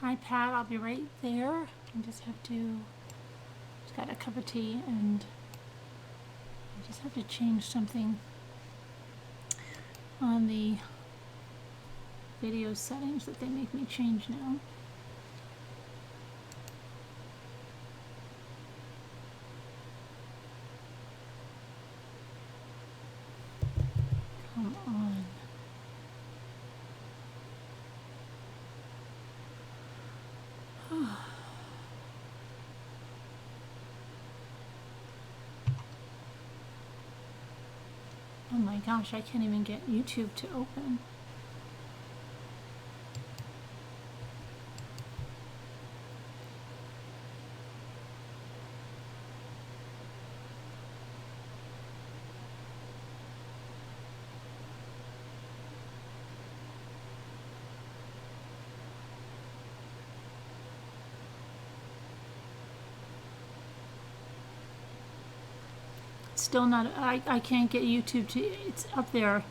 Hi Pat, I'll be right there. I just got a cup of tea and I just have to change something on the video settings that they make me change now. Come on. Oh my gosh, I can't even get YouTube to open. Still not, I can't get YouTube to, it's up there.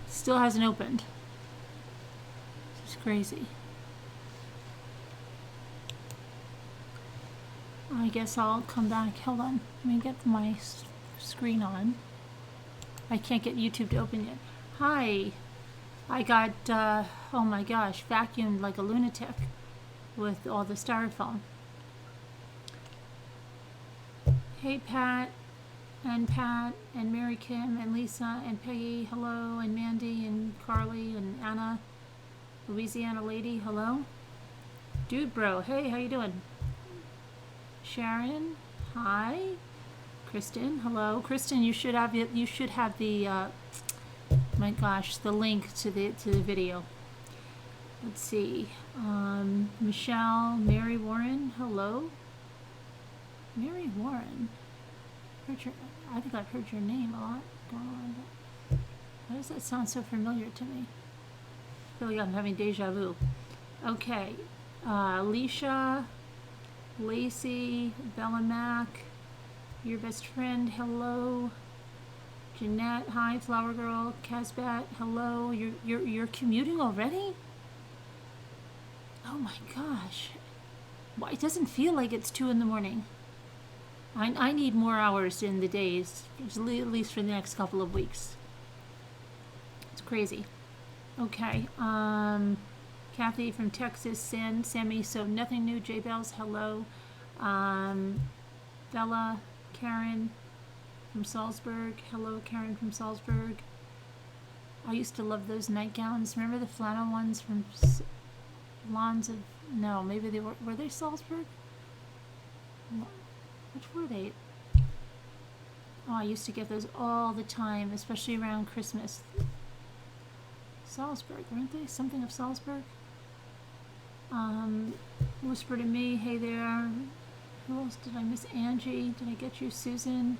Still hasn't opened. It's crazy. I guess I'll come back. Hold on. Let me get my screen on. I can't get YouTube to open yet. Hi. I got, oh my gosh, vacuumed like a lunatic with all the styrofoam. Hey Pat. And Pat, and Mary Kim, and Lisa, and Peggy, hello, and Mandy, and Carly, and Anna, Louisiana Lady, hello. Dude Bro, hey, how you doing? Sharon, hi. Kristen, hello. Kristen, you should have the my gosh, the link to the video. Let's see. Michelle, Mary Warren, hello. Mary Warren. I think I've heard your name a lot. Why does that sound so familiar to me? I feel like I'm having deja vu. Okay. Alicia, Lacey, Bella Mac, your best friend, hello. Jeanette, hi. Flower Girl, Casbat, hello. You're commuting already? Oh my gosh. Well, it doesn't feel like it's 2 in the morning. I need more hours in the days, at least for the next couple of weeks. It's crazy. Okay. Kathy from Texas, Sammy, so nothing new. J Bells, hello. Bella, Karen from Salzburg, hello. Karen from Salzburg. I used to love those nightgowns. Remember the flannel ones from Lawns of? No, maybe they were they Salzburg? Which were they? Oh, I used to get those all the time, especially around Christmas. Salzburg, weren't they? Something of Salzburg? Whisper to Me, hey there. Who else did I miss? Angie, did I get you? Susan.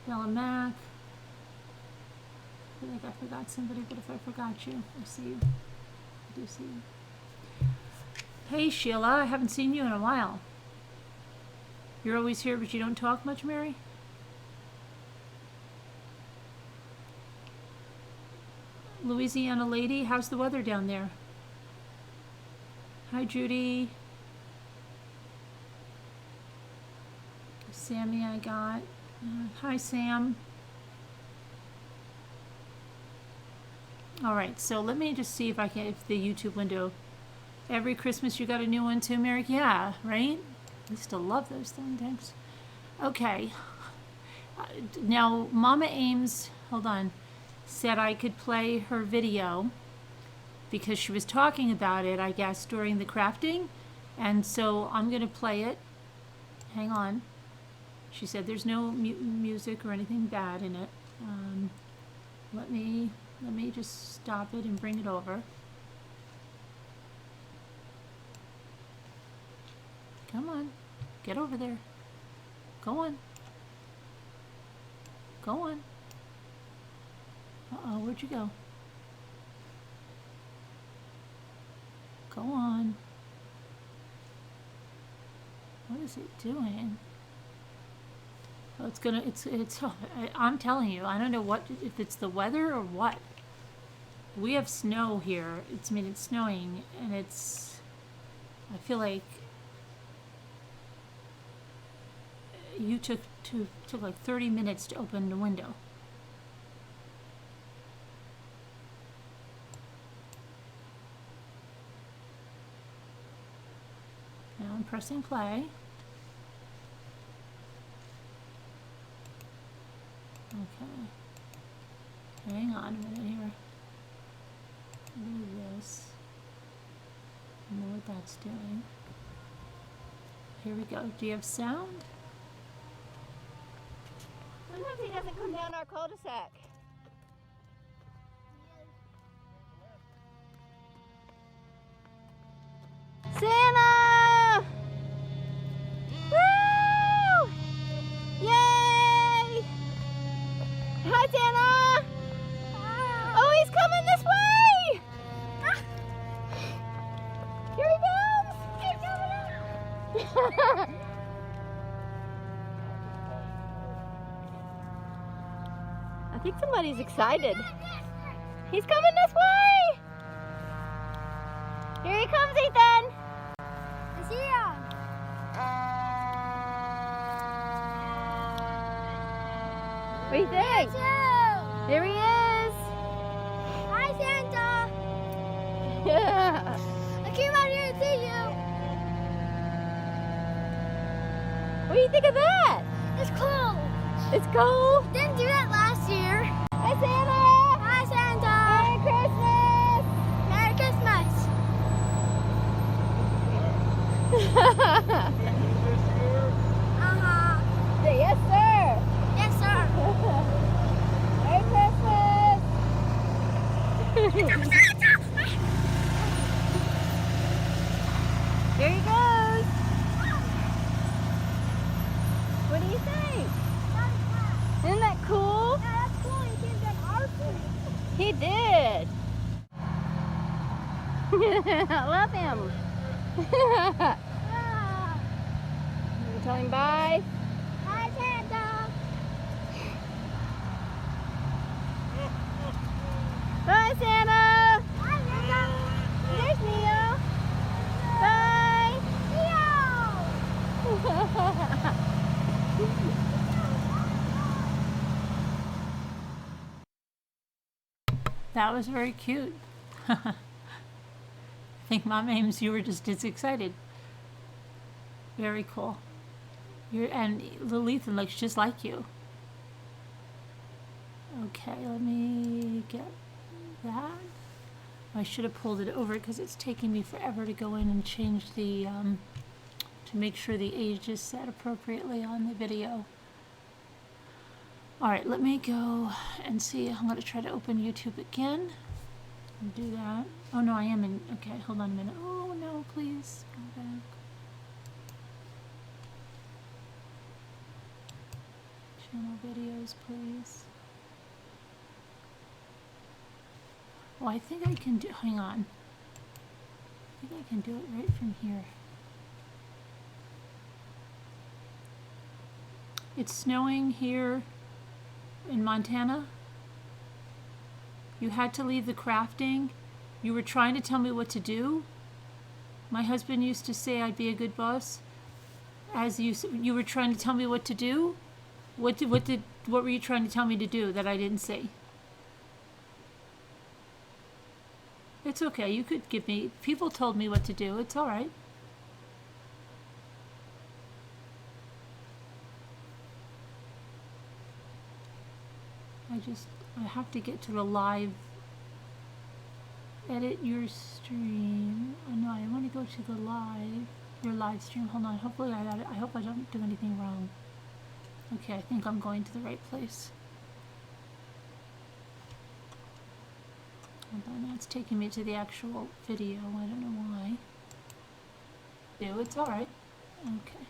Bella Mac. I feel like I forgot somebody, but if I forgot you, I see you. I do see you. Hey Sheila, I haven't seen you in a while. You're always here, but you don't talk much, Mary? Louisiana Lady, how's the weather down there? Hi, Judy. Sammy, I got. Hi, Sam. All right, so let me just see if I can, if the YouTube window. Every Christmas you got a new one too, Mary? Yeah, right? I used to love those things. Okay. Now, Mama Ames, hold on, said I could play her video because she was talking about it, I guess, during the crafting. And so I'm going to play it. Hang on. She said there's no music or anything bad in it. Let me just stop it and bring it over. Come on, get over there. Go on. Go on. Uh-oh, where'd you go? Go on. What is it doing? Oh, I'm telling you, I don't know if it's the weather or what. We have snow here. It's snowing, and I feel like you took like 30 minutes to open the window. Now I'm pressing play. Okay. Hang on a minute here. Do this. I know what that's doing. Here we go. Do you have sound? Sometimes he doesn't come down our cul-de-sac. Santa! Woo! Yay! Hi, Santa! Oh, he's coming this way! Here he comes! I think somebody's excited. He's coming this way! Here he comes, Ethan! I see him! What do you think? There he is! Hi, Santa! Yeah! I came out here to see you! What do you think of that? It's cool! It's cool? Didn't do that last year. Hi, Santa! Hi, Santa! Merry Christmas! Merry Christmas! Uh-huh. Say yes, sir! Yes, sir! Merry Christmas! Here he goes! What do you think? Isn't that cool? Yeah, that's cool. He came down our street. He did. I love him. You tell him bye. Bye, Santa. Bye, Santa. Bye, Santa. There's Neo. Bye. Neo. That was very cute. I think Mom Ames, you were just as excited. Very cool. And little Ethan looks just like you. Okay, let me get that. I should have pulled it over because it's taking me forever to go in and change the, to make sure the age is set appropriately on the video. All right, let me go and see. I'm going to try to open YouTube again and do that. Oh, no, I am in. Okay, hold on a minute. Oh, no, please go back. Channel videos, please. Oh, I think I can do. Hang on. I think I can do it right from here. It's snowing here in Montana. You had to leave the crafting. You were trying to tell me what to do. My husband used to say I'd be a good boss. As you were trying to tell me what to do. What were you trying to tell me to do that I didn't see? It's okay. You could give me. People told me what to do. It's all right. I have to get to the live. Edit your stream. Oh no, I want to go to the your live stream. Hold on. Hopefully I got it. I hope I don't do anything wrong. Okay, I think I'm going to the right place. Hold on, now it's taking me to the actual video. I don't know why. It's all right. Okay.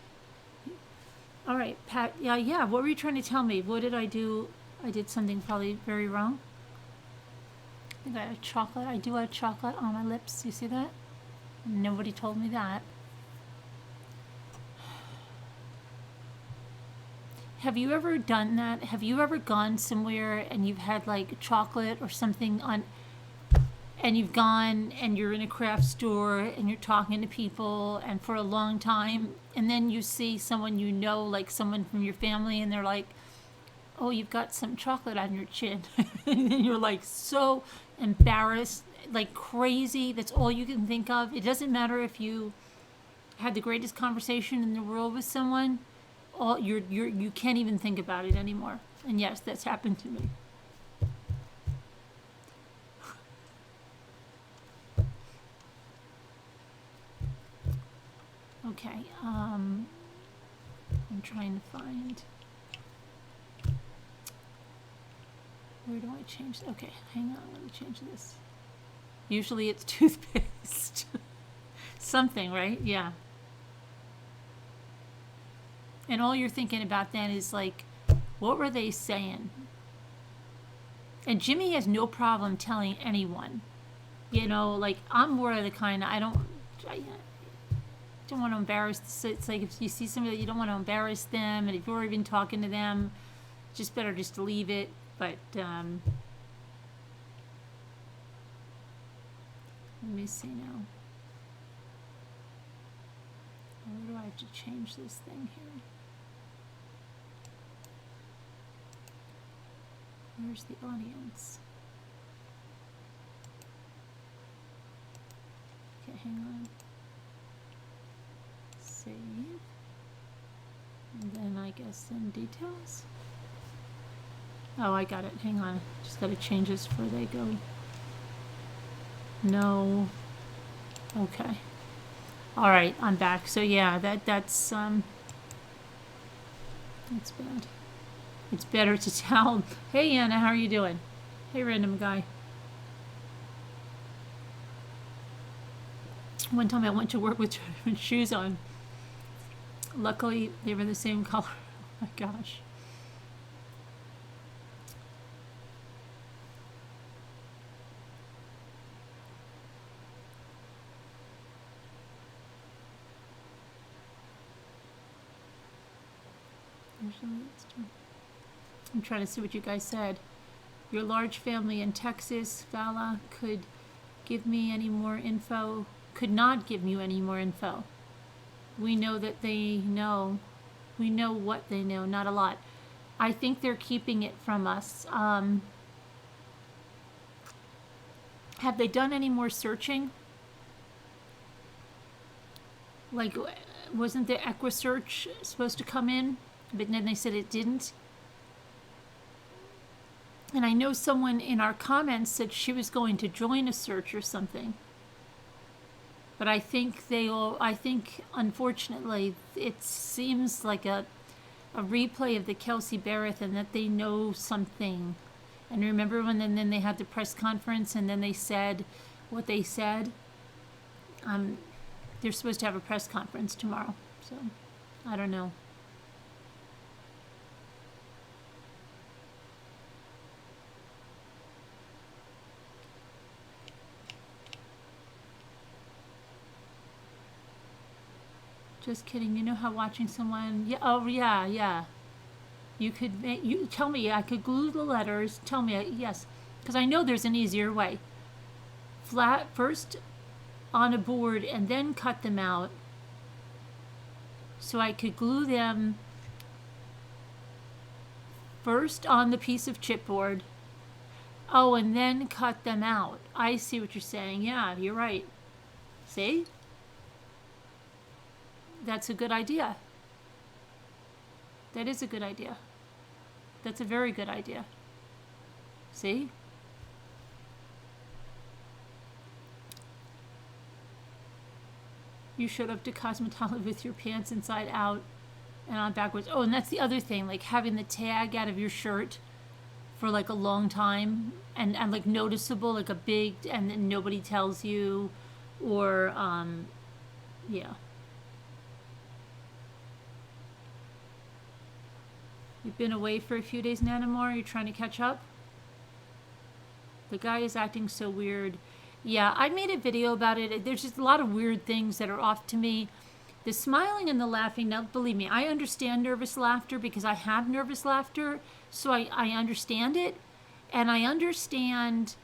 All right, Pat. Yeah. What were you trying to tell me? What did I do? I did something probably very wrong. I think I had chocolate. I do have chocolate on my lips. You see that? Nobody told me that. Have you ever done that? Have you ever gone somewhere and you've had like chocolate or something on? and you've gone and you're in a craft store and you're talking to people and for a long time, and then you see someone you know, like someone from your family, and they're like, oh, you've got some chocolate on your chin. And then you're like so embarrassed, like crazy. That's all you can think of. It doesn't matter if you had the greatest conversation in the world with someone. You can't even think about it anymore. And yes, that's happened to me. Okay, I'm trying to find, where do I change? Okay, hang on, let me change this. Usually it's toothpaste. Something, right? Yeah. And all you're thinking about then is like, what were they saying? And Jimmy has no problem telling anyone. You know, like, I'm more of the kind, I don't want to embarrass. It's like if you see somebody that you don't want to embarrass them, and if you're even talking to them, just better just to leave it. But let me see now. Where do I have to change this thing here? Where's the audience? Okay, hang on. Save. And then I guess in details. Oh, I got it. Hang on. Just got to change this before they go. No. Okay. All right, I'm back. So yeah, that's bad. It's better to tell. Hey Anna, how are you doing? Hey random guy. One time I went to work with different shoes on. Luckily, they were the same color. Oh my gosh. I'm trying to see what you guys said. Your large family in Texas, Vala, could give me any more info. Could not give you any more info. We know that they know. We know what they know, not a lot. I think they're keeping it from us. Have they done any more searching? Like, wasn't the EquiSearch supposed to come in? But then they said it didn't. And I know someone in our comments said she was going to join a search or something. But I think unfortunately, it seems like a replay of the Kelsey Barrett, and that they know something. And remember when then they had the press conference and then they said what they said? They're supposed to have a press conference tomorrow. So, I don't know. Just kidding. You know how watching someone... Yeah. Oh, yeah, yeah. You could... You tell me. I could glue the letters. Tell me. Yes. Because I know there's an easier way. Flat first on a board and then cut them out. So I could glue them first on the piece of chipboard. Oh, and then cut them out. I see what you're saying. Yeah, you're right. See? That's a good idea. That is a good idea. That's a very good idea. See? You showed up to Cosmetology with your pants inside out and on backwards. Oh, and that's the other thing, like having the tag out of your shirt for like a long time and like noticeable, like a big, and then nobody tells you, or, yeah. You've been away for a few days, Nanamore. You're trying to catch up? The guy is acting so weird. Yeah, I made a video about it. There's just a lot of weird things that are off to me. The smiling and the laughing, now believe me, I understand nervous laughter because I have nervous laughter, so I understand it. And I understand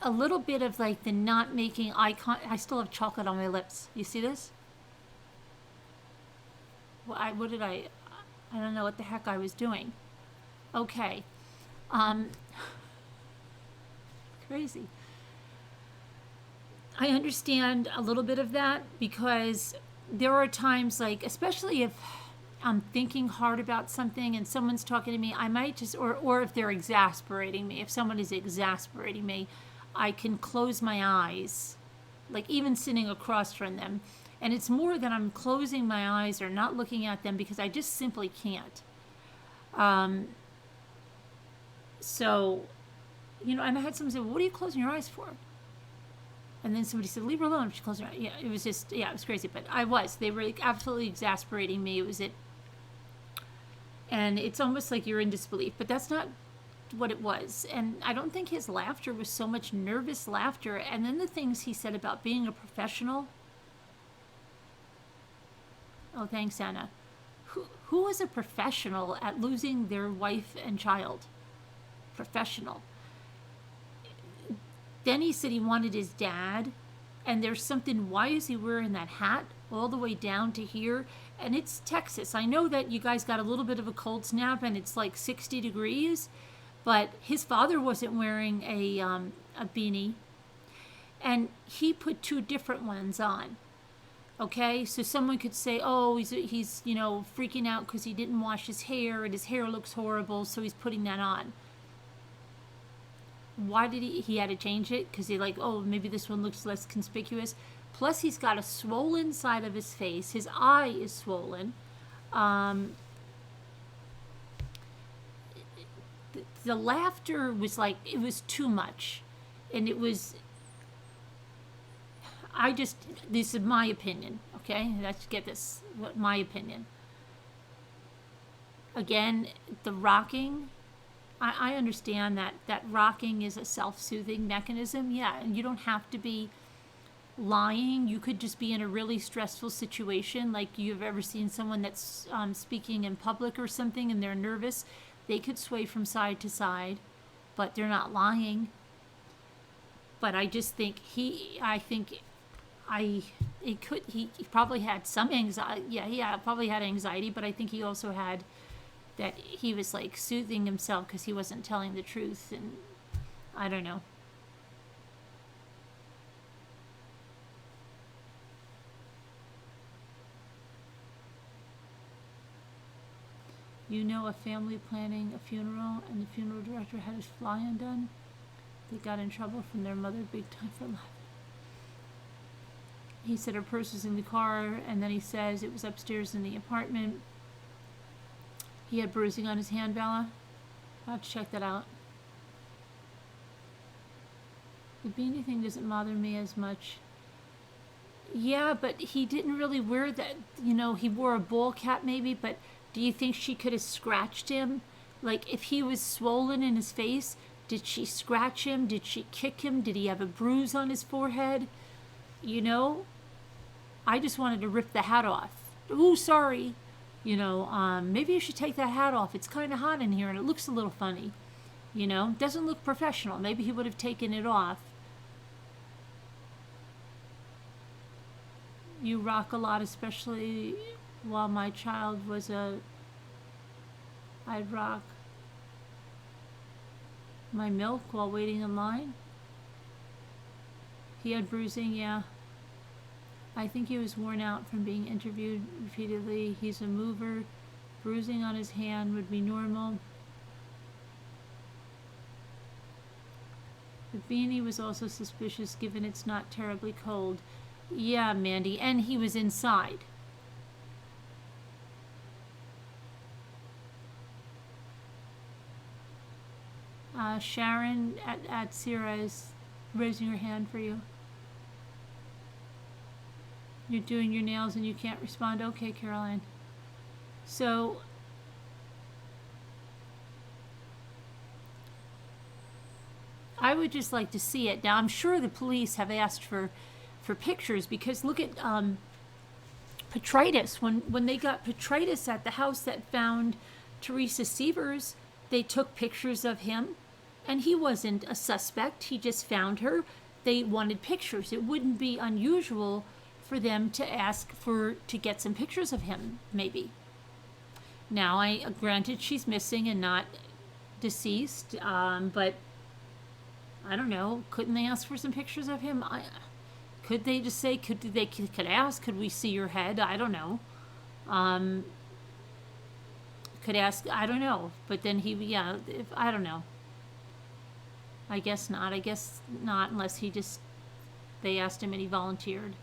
a little bit of like the not making eye contact. I still have chocolate on my lips. You see this? Well, I don't know what the heck I was doing. Okay. Crazy. I understand a little bit of that because there are times, like, especially if I'm thinking hard about something and someone's talking to me, I might just, or if they're exasperating me, if someone is exasperating me, I can close my eyes, like even sitting across from them. And it's more that I'm closing my eyes or not looking at them because I just simply can't. So, and I had someone say, well, what are you closing your eyes for? And then somebody said, leave her alone. She closed her eyes. Yeah, it was just, it was crazy. But they were like absolutely exasperating me. It was it. And it's almost like you're in disbelief. But that's not what it was. And I don't think his laughter was so much nervous laughter. And then the things he said about being a professional. Oh, thanks, Anna. Who is a professional at losing their wife and child? Professional. Then he said he wanted his dad, and there's something, why is he wearing that hat all the way down to here? And it's Texas. I know that you guys got a little bit of a cold snap and it's like 60 degrees, but his father wasn't wearing a beanie, and he put two different ones on. Okay, so someone could say, oh, he's freaking out because he didn't wash his hair and his hair looks horrible, so he's putting that on. Why did he had to change it? Because he maybe this one looks less conspicuous. Plus, he's got a swollen side of his face. His eye is swollen. The laughter was like, it was too much. And it was, this is my opinion, okay? Let's get this, my opinion. Again, the rocking, I understand that rocking is a self-soothing mechanism, yeah, and you don't have to be lying. You could just be in a really stressful situation, like you've ever seen someone that's speaking in public or something and they're nervous. They could sway from side to side, but they're not lying. But I just think he probably had some anxiety. Yeah, probably had anxiety, but I think he also had that he was like soothing himself because he wasn't telling the truth, and I don't know. A family planning a funeral, and the funeral director had his fly-in done. They got in trouble from their mother big time for life. He said her purse was in the car, and then he says it was upstairs in the apartment. He had bruising on his hand, Bella. I'll have to check that out. The beanie thing doesn't bother me as much. Yeah, but he didn't really wear that. He wore a ball cap maybe, but do you think she could have scratched him? Like, if he was swollen in his face, did she scratch him? Did she kick him? Did he have a bruise on his forehead? I just wanted to rip the hat off. Ooh, sorry. Maybe you should take that hat off. It's kind of hot in here and it looks a little funny. Doesn't look professional. Maybe he would have taken it off. You rock a lot, especially while my child was I'd rock my milk while waiting in line. He had bruising, yeah. I think he was worn out from being interviewed repeatedly. He's a mover. Bruising on his hand would be normal. The beanie was also suspicious given it's not terribly cold. Yeah, Mandy, and he was inside. Sharon at Sierra is raising her hand for you. You're doing your nails and you can't respond. Okay, Caroline. So, I would just like to see it. Now, I'm sure the police have asked for pictures because look at Petritus. When they got Petritus at the house that found Teresa Sievers, they took pictures of him And he wasn't a suspect. He just found her. They wanted pictures. It wouldn't be unusual for them to ask to get some pictures of him, maybe. Now, granted she's missing and not deceased, but I don't know. Couldn't they ask for some pictures of him? Could they just say, could ask, could we see your head? I don't know. Could ask, I don't know. But then I don't know. I guess not. I guess not unless they asked him and he volunteered.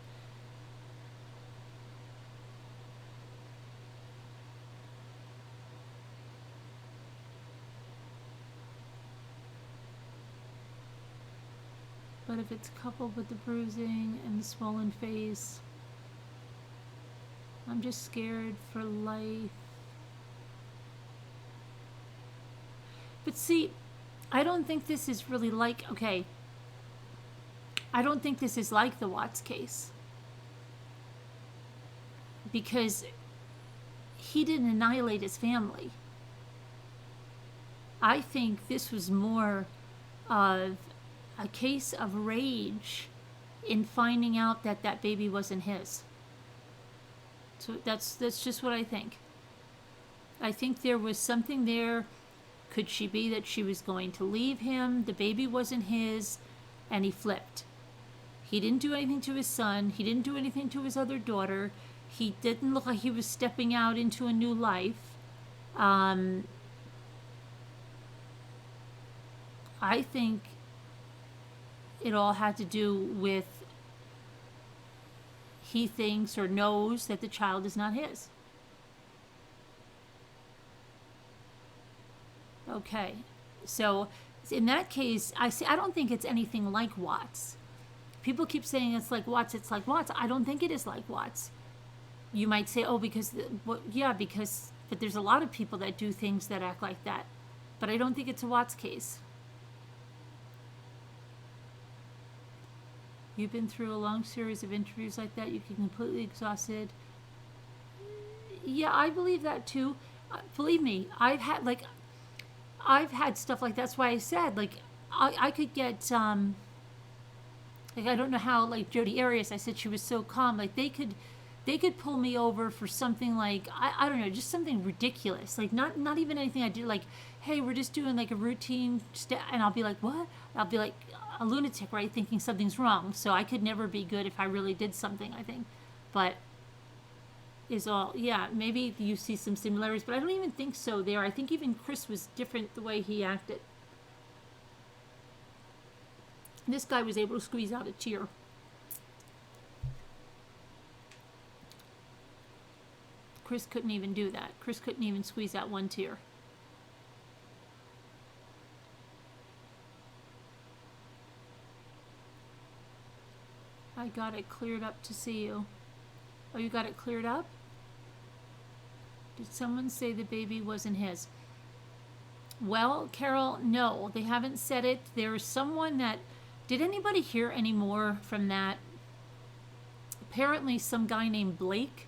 But if it's coupled with the bruising and the swollen face, I'm just scared for life. But see, I don't think this is really I don't think this is like the Watts case. Because he didn't annihilate his family. I think this was more of a case of rage in finding out that baby wasn't his. So that's just what I think. I think there was something there. Could she be that she was going to leave him? The baby wasn't his, and he flipped. He didn't do anything to his son. He didn't do anything to his other daughter. He didn't look like he was stepping out into a new life. I think it all had to do with he thinks or knows that the child is not his. Okay, so in that case, I don't think it's anything like Watts. People keep saying it's like Watts. I don't think it is like Watts. You might say, oh, but there's a lot of people that do things that act like that. But I don't think it's a Watts case. You've been through a long series of interviews like that. You get completely exhausted. Yeah, I believe that too. Believe me, I've had stuff like that's why I said I could get I don't know how Jodi Arias, I said she was so calm, they could pull me over for something I don't know, just something ridiculous, not even anything I did, hey, we're just doing a routine and I'll be like, what? I'll be like a lunatic, right, thinking something's wrong. So I could never be good if I really did something, I think. But maybe you see some similarities, but I don't even think so there. I think even Chris was different the way he acted. This guy was able to squeeze out a tear. Chris couldn't even do that. Chris couldn't even squeeze out one tear. I got it cleared up to see you. Oh, you got it cleared up? Did someone say the baby wasn't his? Well, Carol, no, they haven't said it. There's someone that... Did anybody hear any more from that? Apparently some guy named Blake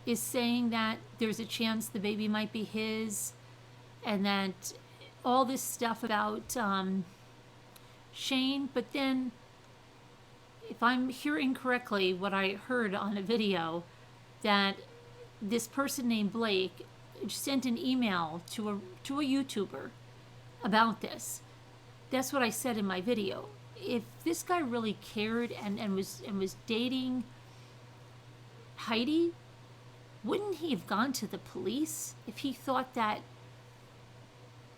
is saying that there's a chance the baby might be his, and that all this stuff about Shane, but then if I'm hearing correctly what I heard on a video, that this person named Blake sent an email to a YouTuber about this. That's what I said in my video. If this guy really cared and was dating Heidi, wouldn't he have gone to the police if he thought that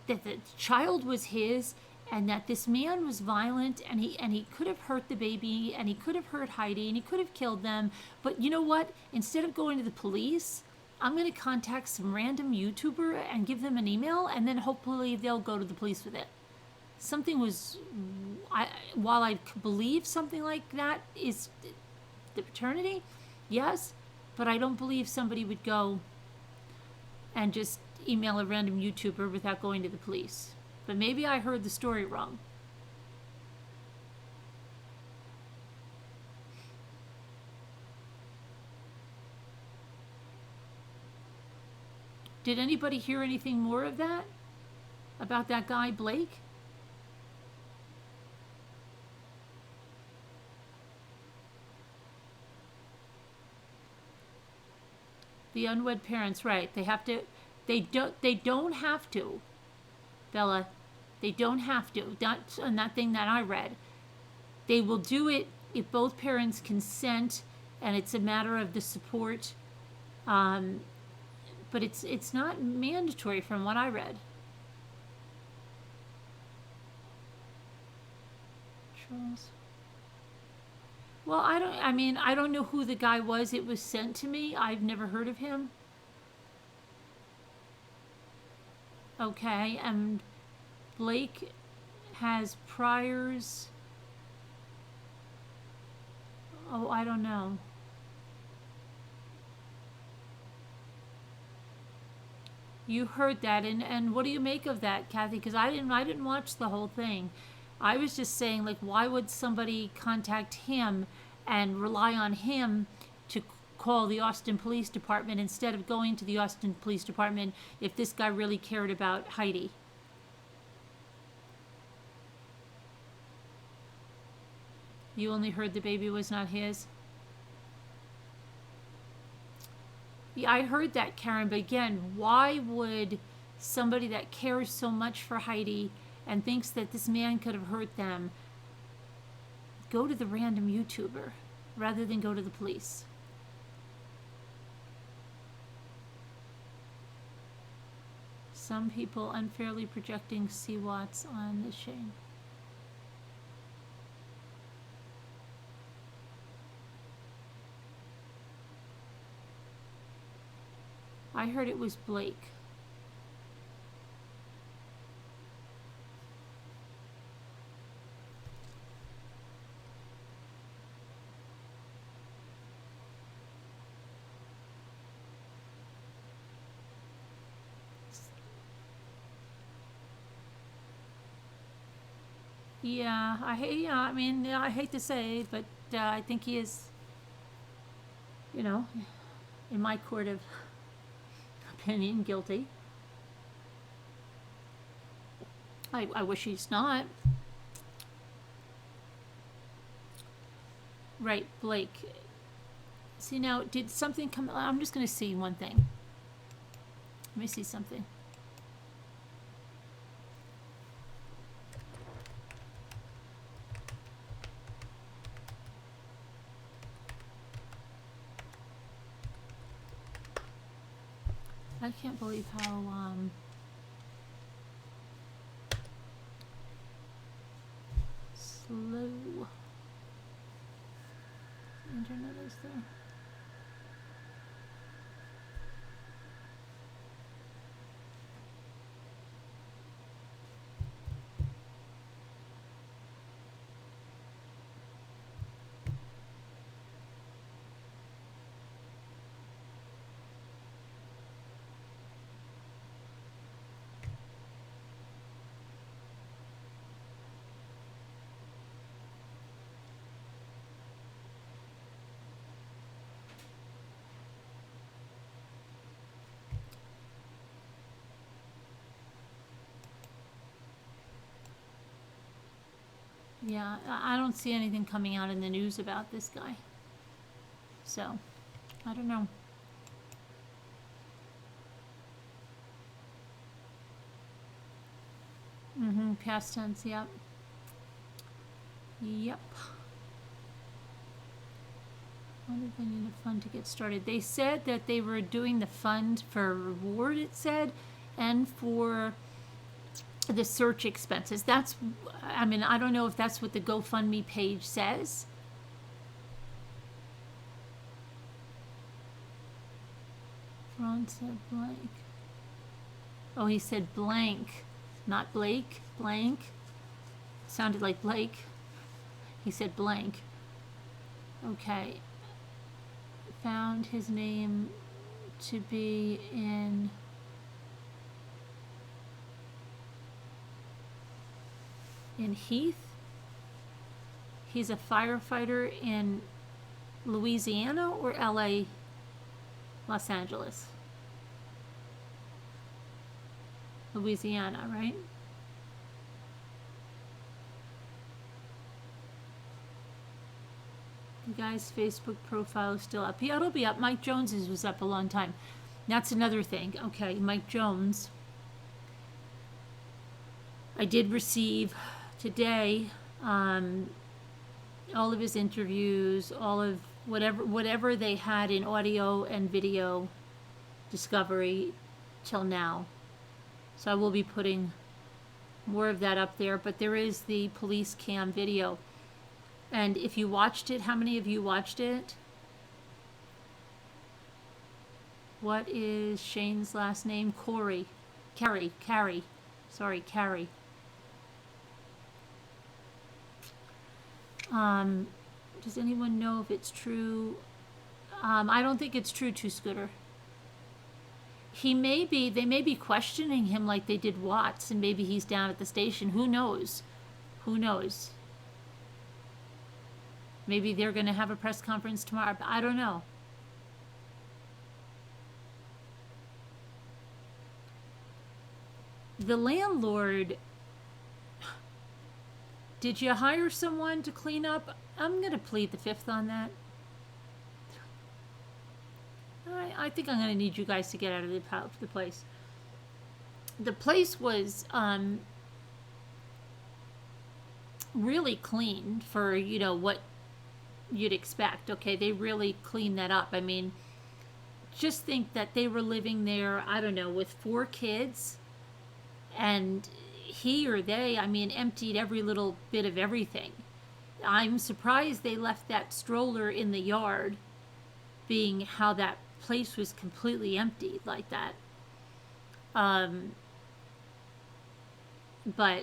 the child was his, and that this man was violent, and he could have hurt the baby, and he could have hurt Heidi, and he could have killed them? But you know what? Instead of going to the police, I'm going to contact some random YouTuber and give them an email, and then hopefully they'll go to the police with it. Something was... while I believe something like that is the paternity, yes, but I don't believe somebody would go and just email a random YouTuber without going to the police. But maybe I heard the story wrong. Did anybody hear anything more of that? About that guy, Blake? The unwed parents, right? They have to. They don't have to, Bella. They don't have to. That's on that thing that I read. They will do it if both parents consent, and it's a matter of the support. But it's not mandatory from what I read. Charles. Well, I don't know who the guy was. It was sent to me. I've never heard of him. Okay, and Blake has priors. Oh, I don't know. You heard that, and what do you make of that, Kathy? Because I didn't watch the whole thing. I was just saying, like, why would somebody contact him and rely on him to call the Austin Police Department instead of going to the Austin Police Department if this guy really cared about Heidi? You only heard the baby was not his? Yeah, I heard that, Karen, but again, why would somebody that cares so much for Heidi and thinks that this man could have hurt them go to the random YouTuber rather than go to the police? Some people unfairly projecting CWATs on the Shane. I heard it was Blake. Yeah, I hate to say, but I think he is, in my court of opinion, guilty. I wish he's not. Right, Blake. See, now, did something come? I'm just going to see one thing. Let me see something. I can't believe how slow the internet is there. Yeah, I don't see anything coming out in the news about this guy. So, I don't know. Past tense, yep. Yep. What did they need a fund to get started? They said that they were doing the fund for reward, it said, and for the search expenses. That's, I don't know if that's what the GoFundMe page says. Ron said blank. Oh, he said blank, not Blake. Blank. Sounded like Blake. He said blank. Okay. Found his name to be in Heath. He's a firefighter in Louisiana or LA, Los Angeles? Louisiana, right? The guy's Facebook profile is still up. Yeah, it'll be up. Mike Jones's was up a long time. That's another thing. Okay, Mike Jones. I did receive today all of his interviews, all of whatever they had in audio and video discovery till now. So I will be putting more of that up there, but there is the police cam video. And if you watched it, how many of you watched it? What is Shane's last name? Carey. Sorry, Carey. Does anyone know if it's true? I don't think it's true, Two Scooter. They may be questioning him like they did Watts, and maybe he's down at the station. Who knows? Maybe they're going to have a press conference tomorrow. But I don't know. The landlord, did you hire someone to clean up? I'm going to plead the fifth on that. I think I'm going to need you guys to get out of the place. The place was really clean for, what you'd expect. Okay, they really cleaned that up. I mean, just think that they were living there, I don't know, with 4 kids, and he or they, emptied every little bit of everything. I'm surprised they left that stroller in the yard, being how that place was completely empty like that. But